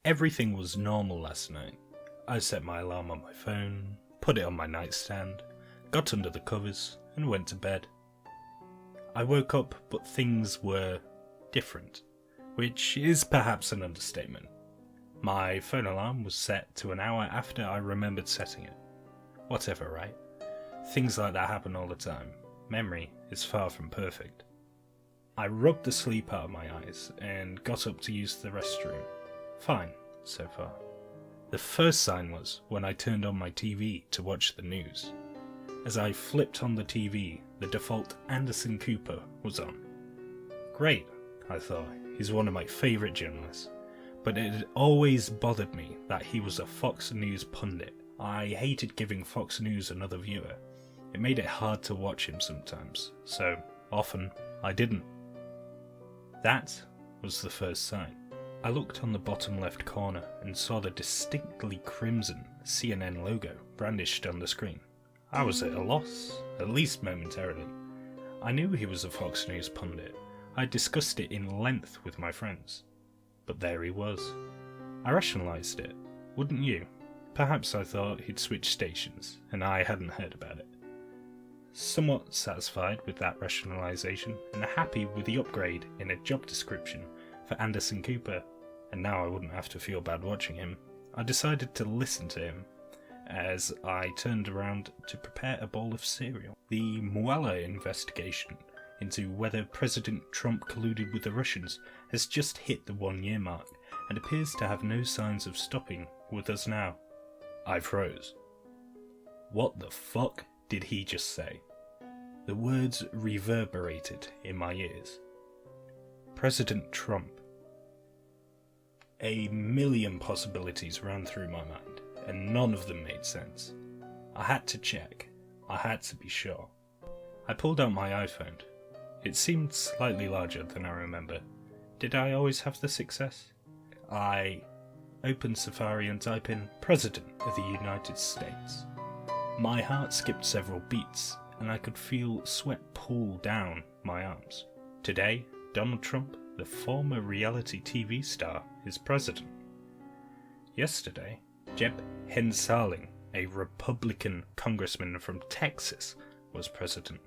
Everything was normal last night. I set my alarm on my phone, put it on my nightstand, got under the covers, and went to bed. I woke up, but things were different, which is perhaps an understatement. My phone alarm was set to an hour after I remembered setting it. Whatever, right? Things like that happen all the time. Memory is far from perfect. I rubbed the sleep out of my eyes and got up to use the restroom. Fine, so far. The first sign was when I turned on my TV to watch the news. As I flipped on the TV, the default Anderson Cooper was on. Great, I thought, he's one of my favourite journalists. But it had always bothered me that he was a Fox News pundit. I hated giving Fox News another viewer. It made it hard to watch him sometimes, so often I didn't. That was the first sign. I looked on the bottom left corner and saw the distinctly crimson CNN logo brandished on the screen. I was at a loss, at least momentarily. I knew he was a Fox News pundit. I discussed it in length with my friends. But there he was. I rationalised it, wouldn't you? Perhaps I thought he'd switched stations, and I hadn't heard about it. Somewhat satisfied with that rationalisation, and happy with the upgrade in a job description for Anderson Cooper, and now I wouldn't have to feel bad watching him, I decided to listen to him as I turned around to prepare a bowl of cereal. The Mueller investigation into whether President Trump colluded with the Russians has just hit the 1-year mark and appears to have no signs of stopping with us now. I froze. What the fuck did he just say? The words reverberated in my ears. President Trump. A million possibilities ran through my mind, and none of them made sense. I had to check. I had to be sure. I pulled out my iPhone. It seemed slightly larger than I remember. Did I always have the success? I open Safari and type in President of the United States. My heart skipped several beats, and I could feel sweat pool down my arms. Today, Donald Trump, the former reality TV star, is president. Yesterday, Jeb Hensarling, a Republican congressman from Texas, was president.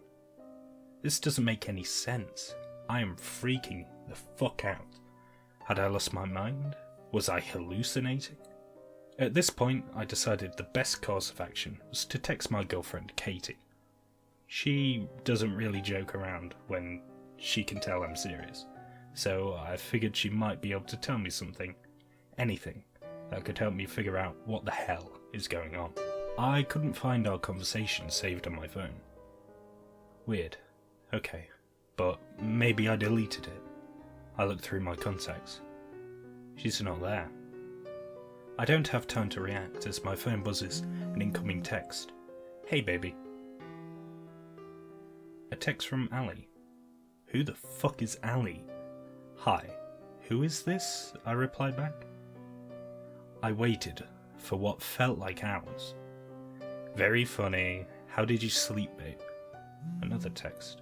This doesn't make any sense. I am freaking the fuck out. Had I lost my mind? Was I hallucinating? At this point, I decided the best course of action was to text my girlfriend Katie. She doesn't really joke around when she can tell I'm serious, so I figured she might be able to tell me something, anything, that could help me figure out what the hell is going on. I couldn't find our conversation saved on my phone. Weird. Okay, but maybe I deleted it. I looked through my contacts. She's not there. I don't have time to react as my phone buzzes an incoming text. Hey baby. A text from Ali. Who the fuck is Ali? Hi. Who is this? I replied back. I waited for what felt like hours. Very funny. How did you sleep, babe? Another text.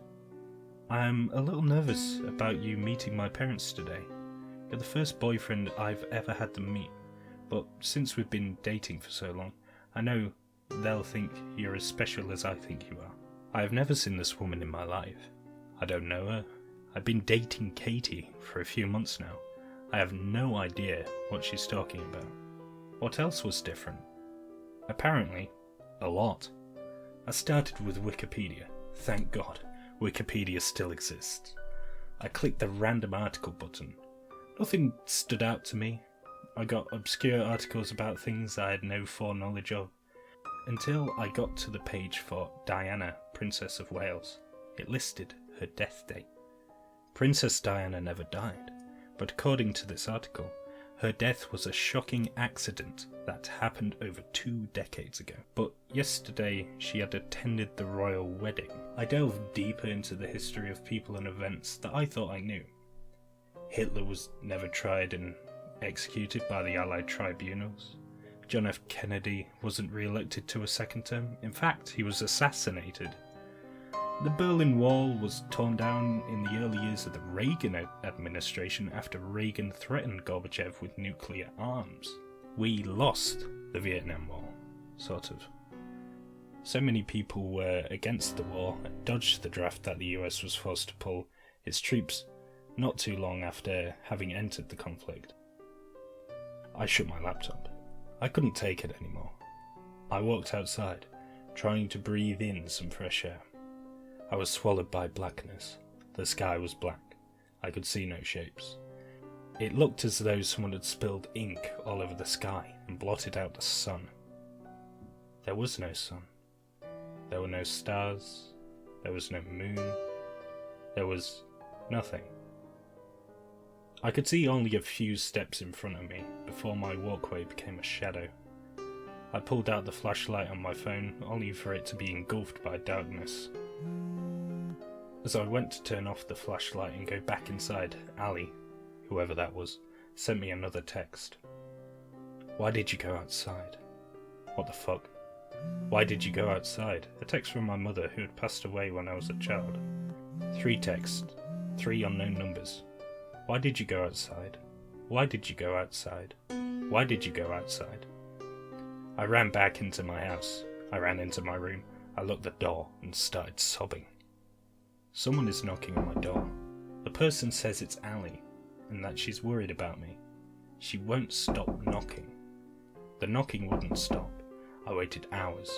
I'm a little nervous about you meeting my parents today. You're the first boyfriend I've ever had them meet, but since we've been dating for so long, I know they'll think you're as special as I think you are. I have never seen this woman in my life. I don't know her. I've been dating Katie for a few months now. I have no idea what she's talking about. What else was different? Apparently, a lot. I started with Wikipedia. Thank God, Wikipedia still exists. I clicked the random article button. Nothing stood out to me. I got obscure articles about things I had no foreknowledge of, until I got to the page for Diana, Princess of Wales. It listed her death date. Princess Diana never died, but according to this article, her death was a shocking accident that happened over 2 decades ago. But yesterday she had attended the royal wedding. I delved deeper into the history of people and events that I thought I knew. Hitler was never tried and executed by the Allied tribunals. John F. Kennedy wasn't re-elected to a second term. In fact, he was assassinated. The Berlin Wall was torn down in the early years of the Reagan administration after Reagan threatened Gorbachev with nuclear arms. We lost the Vietnam War, sort of. So many people were against the war and dodged the draft that the US was forced to pull its troops not too long after having entered the conflict. I shut my laptop. I couldn't take it anymore. I walked outside, trying to breathe in some fresh air. I was swallowed by blackness. The sky was black. I could see no shapes. It looked as though someone had spilled ink all over the sky and blotted out the sun. There was no sun. There were no stars. There was no moon. There was nothing. I could see only a few steps in front of me before my walkway became a shadow. I pulled out the flashlight on my phone only for it to be engulfed by darkness. As I went to turn off the flashlight and go back inside, Ali, whoever that was, sent me another text. Why did you go outside? What the fuck? Why did you go outside? A text from my mother who had passed away when I was a child. 3 texts, 3 unknown numbers. Why did you go outside? Why did you go outside? Why did you go outside? I ran back into my house. I ran into my room. I locked the door and started sobbing. Someone is knocking on my door. The person says it's Ali, and that she's worried about me. She won't stop knocking. The knocking wouldn't stop. I waited hours.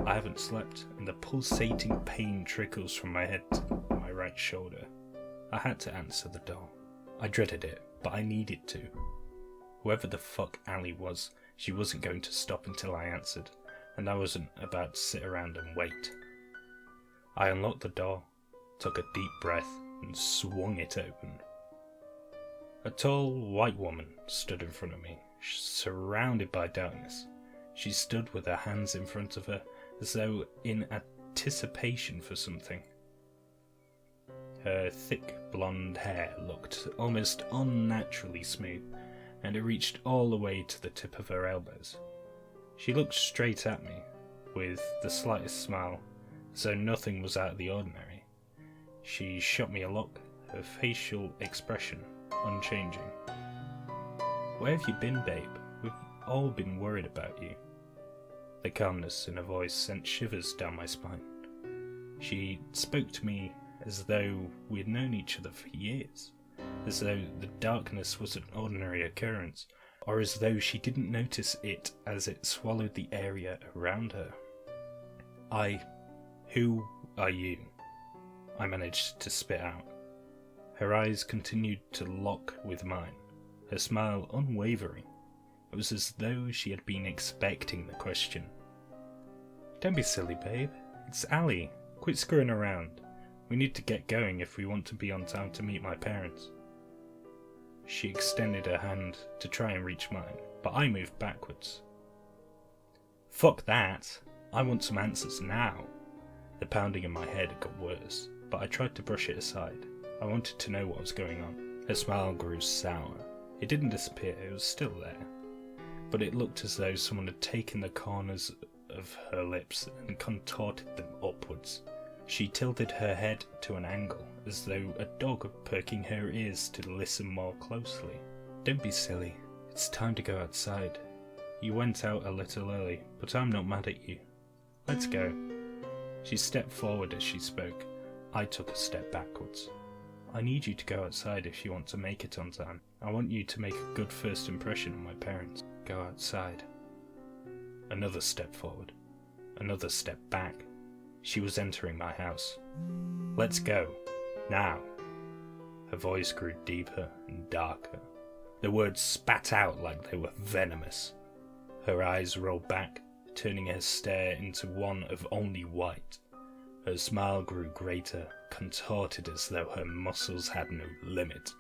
I haven't slept, and the pulsating pain trickles from my head to my right shoulder. I had to answer the door. I dreaded it, but I needed to. Whoever the fuck Ali was, she wasn't going to stop until I answered, and I wasn't about to sit around and wait. I unlocked the door, took a deep breath, and swung it open. A tall, white woman stood in front of me, surrounded by darkness. She stood with her hands in front of her, as though in anticipation for something. Her thick blonde hair looked almost unnaturally smooth, and it reached all the way to the tip of her elbows. She looked straight at me, with the slightest smile, as though nothing was out of the ordinary. She shot me a look, her facial expression unchanging. Where have you been, babe? We've all been worried about you. The calmness in her voice sent shivers down my spine. She spoke to me as though we had known each other for years, as though the darkness was an ordinary occurrence, or as though she didn't notice it as it swallowed the area around her. Who are you? I managed to spit out. Her eyes continued to lock with mine, her smile unwavering. It was as though she had been expecting the question. Don't be silly, babe. It's Ali. Quit screwing around. We need to get going if we want to be on time to meet my parents. She extended her hand to try and reach mine, but I moved backwards. Fuck that. I want some answers now. The pounding in my head got worse, but I tried to brush it aside. I wanted to know what was going on. Her smile grew sour. It didn't disappear, it was still there. But it looked as though someone had taken the corners of her lips and contorted them upwards. She tilted her head to an angle, as though a dog perking her ears to listen more closely. Don't be silly. It's time to go outside. You went out a little early, but I'm not mad at you. Let's go. She stepped forward as she spoke. I took a step backwards. I need you to go outside if you want to make it on time. I want you to make a good first impression on my parents. Go outside. Another step forward. Another step back. She was entering my house. Let's go. Now. Her voice grew deeper and darker. The words spat out like they were venomous. Her eyes rolled back, turning her stare into one of only white. Her smile grew greater, contorted as though her muscles had no limit.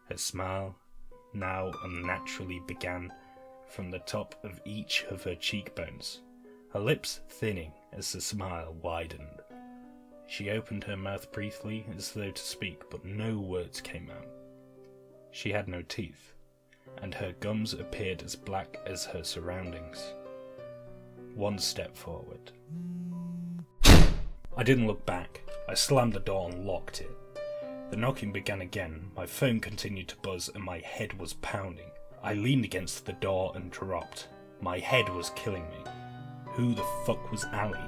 Her smile now unnaturally began from the top of each of her cheekbones, her lips thinning as the smile widened. She opened her mouth briefly as though to speak, but no words came out. She had no teeth, and her gums appeared as black as her surroundings. One step forward. I didn't look back. I slammed the door and locked it. The knocking began again, my phone continued to buzz and my head was pounding. I leaned against the door and dropped. My head was killing me. Who the fuck was Ali?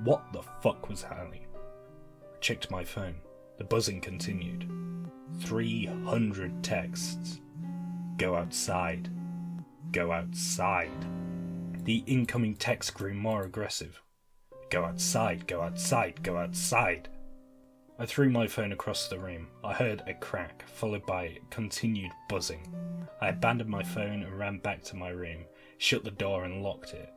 What the fuck was Ali? I checked my phone. The buzzing continued. 300 texts. Go outside. Go outside. The incoming text grew more aggressive. Go outside, go outside, go outside. I threw my phone across the room. I heard a crack, followed by continued buzzing. I abandoned my phone and ran back to my room, shut the door and locked it.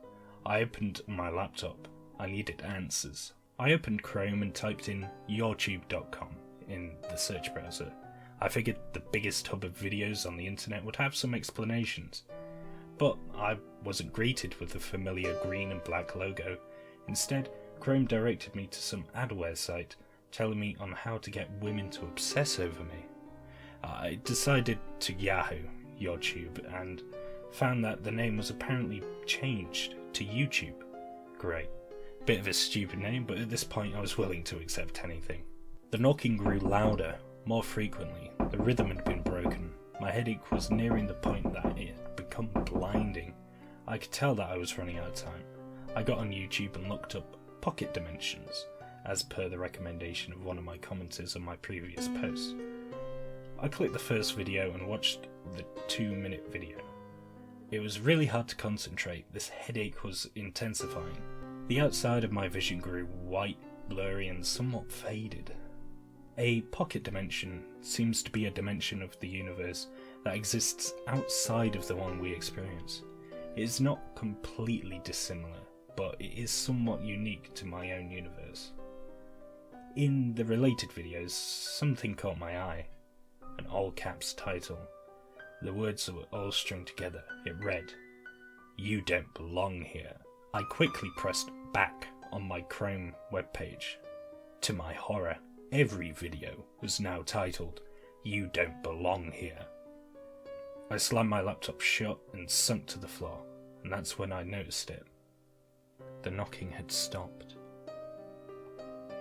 I opened my laptop. I needed answers. I opened Chrome and typed in yourtube.com in the search browser. I figured the biggest hub of videos on the internet would have some explanations. But I wasn't greeted with the familiar green and black logo. Instead, Chrome directed me to some adware site telling me on how to get women to obsess over me. I decided to Yahoo YouTube and found that the name was apparently changed to YouTube. Great. Bit of a stupid name, but at this point I was willing to accept anything. The knocking grew louder, more frequently. The rhythm had been broken. My headache was nearing the point that it had become blinding. I could tell that I was running out of time. I got on YouTube and looked up pocket dimensions, as per the recommendation of one of my commenters on my previous post. I clicked the first video and watched the 2-minute video. It was really hard to concentrate. This headache was intensifying. The outside of my vision grew white, blurry and somewhat faded. A pocket dimension seems to be a dimension of the universe that exists outside of the one we experience. It is not completely dissimilar, but it is somewhat unique to my own universe. In the related videos, something caught my eye. An all-caps title. The words were all strung together. It read, "You don't belong here." I quickly pressed back on my Chrome webpage. To my horror, every video was now titled, "You don't belong here." I slammed my laptop shut and sunk to the floor, and that's when I noticed it. The knocking had stopped.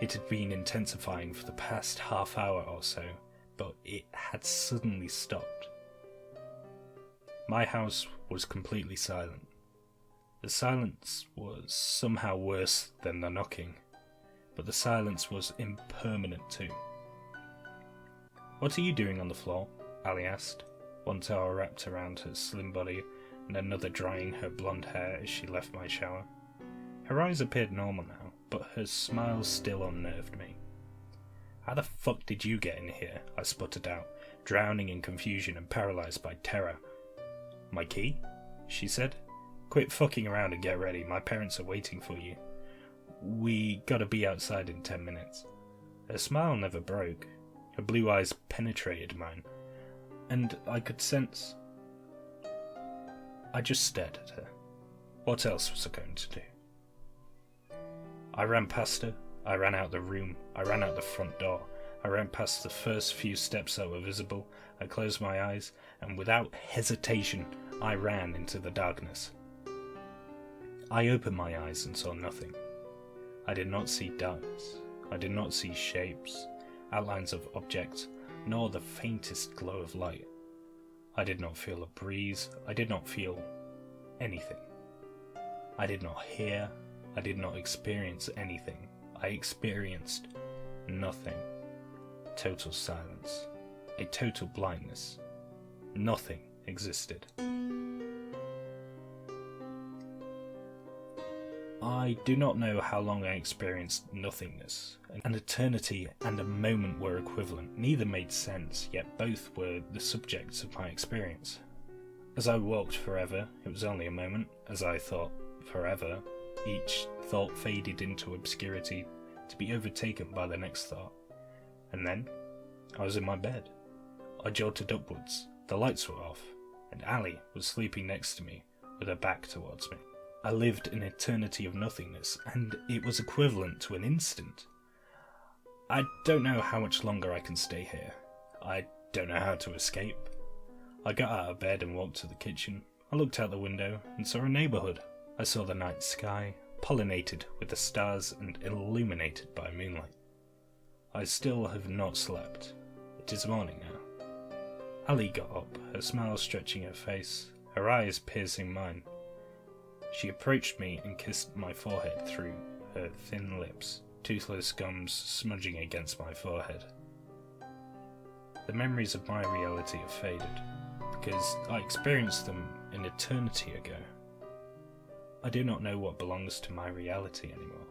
It had been intensifying for the past half hour or so, but it had suddenly stopped. My house was completely silent. The silence was somehow worse than the knocking, but the silence was impermanent too. "What are you doing on the floor?" Ali asked, one towel wrapped around her slim body and another drying her blonde hair as she left my shower. Her eyes appeared normal now, but her smile still unnerved me. "How the fuck did you get in here?" I sputtered out, drowning in confusion and paralysed by terror. "My key?" she said. "Quit fucking around and get ready, my parents are waiting for you. We gotta be outside in 10 minutes. Her smile never broke. Her blue eyes penetrated mine, and I could sense... I just stared at her. What else was I going to do? I ran past her. I ran out the room. I ran out the front door. I ran past the first few steps that were visible. I closed my eyes, and without hesitation, I ran into the darkness. I opened my eyes and saw nothing. I did not see darkness. I did not see shapes, outlines of objects, nor the faintest glow of light. I did not feel a breeze. I did not feel anything. I did not hear. I did not experience anything. I experienced nothing. Total silence. A total blindness. Nothing existed. I do not know how long I experienced nothingness. An eternity and a moment were equivalent. Neither made sense, yet both were the subjects of my experience. As I walked forever, it was only a moment. As I thought forever, each thought faded into obscurity to be overtaken by the next thought. And then, I was in my bed. I jolted upwards, the lights were off, and Ali was sleeping next to me, with her back towards me. I lived an eternity of nothingness, and it was equivalent to an instant. I don't know how much longer I can stay here. I don't know how to escape. I got out of bed and walked to the kitchen. I looked out the window and saw a neighbourhood. I saw the night sky, pollinated with the stars and illuminated by moonlight. I still have not slept. It is morning now. Ali got up, her smile stretching her face, her eyes piercing mine. She approached me and kissed my forehead through her thin lips, toothless gums smudging against my forehead. The memories of my reality have faded, because I experienced them an eternity ago. I do not know what belongs to my reality anymore.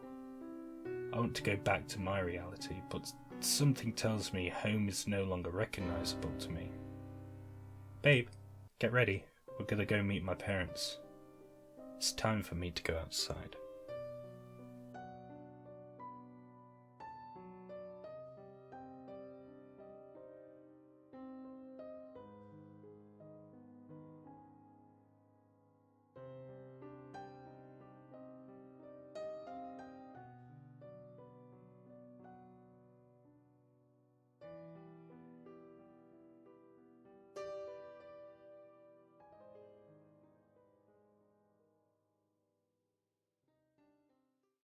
I want to go back to my reality, but something tells me home is no longer recognizable to me. Babe, get ready. We're gonna go meet my parents. It's time for me to go outside.